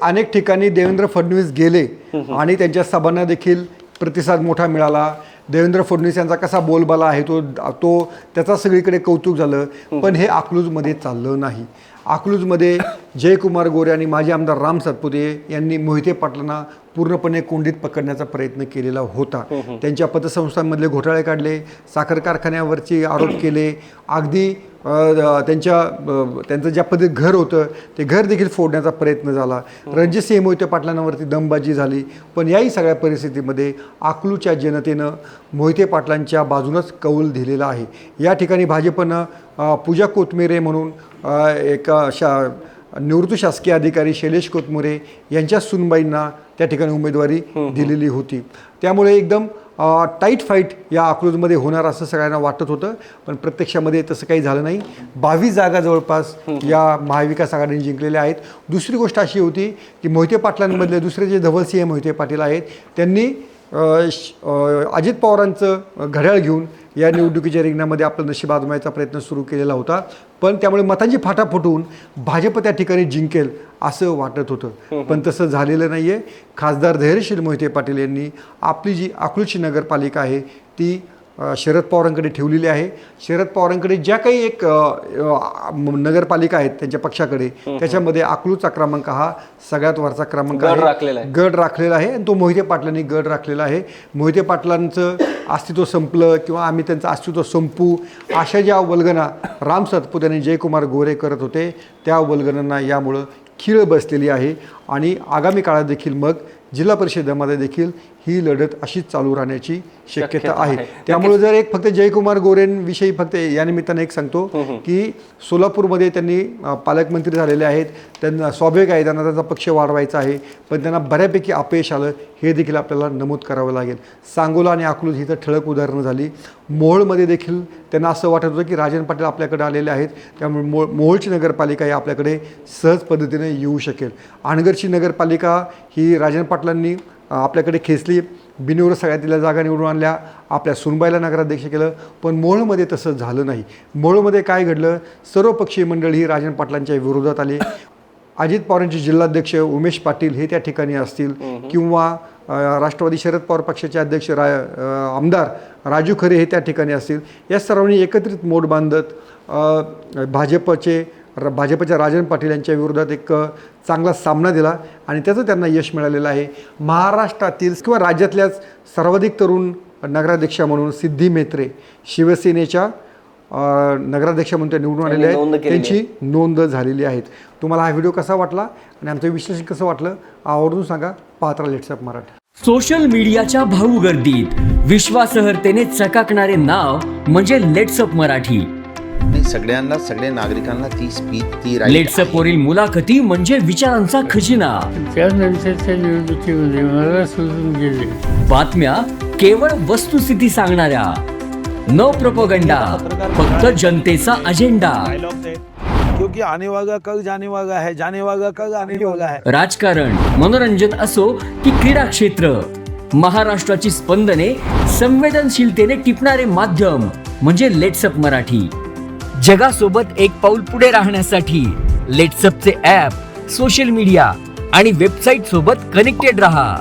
अनेक ठिकाणी देवेंद्र फडणवीस गेले आणि त्यांच्या सभांना देखील प्रतिसाद मोठा मिळाला. देवेंद्र फडणवीस यांचा कसा बोलबाला आहे तो त्याचा सगळीकडे कौतुक झालं. पण हे अकलूजमध्ये चाललं नाही. अकलूजमध्ये जयकुमार गोरे आणि माजी आमदार राम सातपुते यांनी मोहिते पाटलांना पूर्णपणे कोंडीत पकडण्याचा प्रयत्न केलेला होता. त्यांच्या पतसंस्थांमधले घोटाळे काढले, साखर कारखान्यावरचे आरोप केले, अगदी त्यांचं ज्या पद्धतीत घर होतं ते घर देखील फोडण्याचा प्रयत्न झाला. रणजितसिंह मोहिते पाटलांवरती दमबाजी झाली. पण याही सगळ्या परिस्थितीमध्ये अकलूजच्या जनतेनं मोहिते पाटलांच्या बाजूनच कौल दिलेला आहे. या ठिकाणी भाजपनं पूजा कोथमिरे म्हणून एक निवृत्त शासकीय अधिकारी शैलेश कोथमिरे यांच्या सुनबाईंना त्या ठिकाणी उमेदवारी दिलेली होती. त्यामुळे एकदम टाईट फाईट या अकलूजमध्ये होणार असं सगळ्यांना वाटत होतं. पण प्रत्यक्षामध्ये तसं काही झालं नाही. 22 जागा जवळपास या महाविकास आघाडीने जिंकलेल्या आहेत. दुसरी गोष्ट अशी होती की मोहिते पाटलांमधले दुसरे जे धवलसिंह मोहिते पाटील आहेत त्यांनी अजित पवारांचं घड्याळ घेऊन या निवडणुकीच्या रिंगणामध्ये आपलं नशीब आजमायचा प्रयत्न सुरू केलेला होता. पण त्यामुळे मतांची फाटाफूट होऊन भाजप त्या ठिकाणी जिंकेल असं वाटत होतं. पण तसं झालेलं नाही आहे. खासदार धैर्यशील मोहिते पाटील यांनी आपली जी अकलूजची नगरपालिका आहे ती शरद पवारांकडे ठेवलेली आहे. शरद पवारांकडे ज्या काही एक नगरपालिका आहेत त्यांच्या पक्षाकडे त्याच्यामध्ये अकलूजचा क्रमांक हा सगळ्यात वरचा क्रमांक गड राखलेला आहे आणि तो मोहिते पाटलांनी गड राखलेला आहे. मोहिते पाटलांचं अस्तित्व संपलं किंवा आम्ही त्यांचं अस्तित्व संपू अशा ज्या वल्गना राम सातपुते आणि जयकुमार गोरे करत होते त्या वल्गनांना यामुळं खीळ बसलेली आहे. आणि आगामी काळात देखील मग जिल्हा परिषदेमध्ये देखील ही लढत अशीच चालू राहण्याची शक्यता आहे. त्यामुळे जर एक फक्त जयकुमार गोरेंविषयी फक्त या निमित्ताने एक सांगतो की सोलापूरमध्ये त्यांनी पालकमंत्री झालेले आहेत. त्यांना स्वाभाविक आहे त्यांना त्यांचा पक्ष वाढवायचा आहे. पण त्यांना बऱ्यापैकी अपयश आलं हे देखील आपल्याला नमूद करावं लागेल. सांगोला आणि अकलूज ही तर ठळक उदाहरणं झाली. मोहोळमध्ये देखील त्यांना असं वाटत होतं की राजन पाटील आपल्याकडे आलेले आहेत त्यामुळे मोहोळची नगरपालिका ही आपल्याकडे सहज पद्धतीने येऊ शकेल. अनगरची नगरपालिका ही राजन पाटलांनी आपल्याकडे खेचली. बिनविरोध सगळ्यातल्या जागा निवडून आणल्या. आपल्या सुनबाईला नगराध्यक्ष केलं. पण मोहोळमध्ये तसं झालं नाही. मोहोळमध्ये काय घडलं, सर्वपक्षीय मंडळी ही राजन पाटलांच्या विरोधात आले. अजित पवारांचे जिल्हाध्यक्ष उमेश पाटील हे त्या ठिकाणी असतील किंवा राष्ट्रवादी शरद पवार पक्षाचे अध्यक्ष आमदार राजू खरे हे त्या ठिकाणी असतील. या सर्वांनी एकत्रित मोठ बांधत भाजपच्या राजन पाटील यांच्या विरोधात एक चांगला सामना दिला आणि त्याचं त्यांना यश मिळालेलं आहे. महाराष्ट्रातील किंवा राज्यातल्याच सर्वाधिक तरुण नगराध्यक्षा म्हणून सिद्धी मेत्रे शिवसेनेच्या नगराध्यक्ष म्हणून त्या निवडून आलेले आहेत. त्यांची नोंद झालेली आहेत. तुम्हाला हा व्हिडिओ कसा वाटला आणि आमचं विश्लेषण कसं वाटलं आवर्जून सांगा. पाहत राहा लेट्स अप मराठी. सोशल मीडियाच्या भाऊ गर्दीत विश्वासार्हतेने चकाकणारे नाव म्हणजे लेट्स अप मराठी. सगळ्यांना सगळ्या नागरिकांना ती स्पीच लेट्स अप वरील मुलाखती म्हणजे विचारांचा खजिना. त्यानंतरच्या निवडणुकीमध्ये मला सोडून गेले. बातम्या केवळ वस्तुस्थिती सांगणाऱ्या, न प्रोपगंडा, फक्त जनतेचा अजेंडा. क्योंकि आने वाला कल जाने वाला है, जाने वाला कल आने वाला है. राजकारण, मनोरंजन असो की क्रीडा क्षेत्र, महाराष्ट्राची स्पंदने संवेदनशीलतेने टिपणारे माध्यम म्हणजे लेट्स अप मराठी. जगासोबत एक पाऊल पुढे राहण्यासाठी लेट्स अपचे ॲप, सोशल मीडिया आणि वेबसाईट सोबत कनेक्टेड रहा.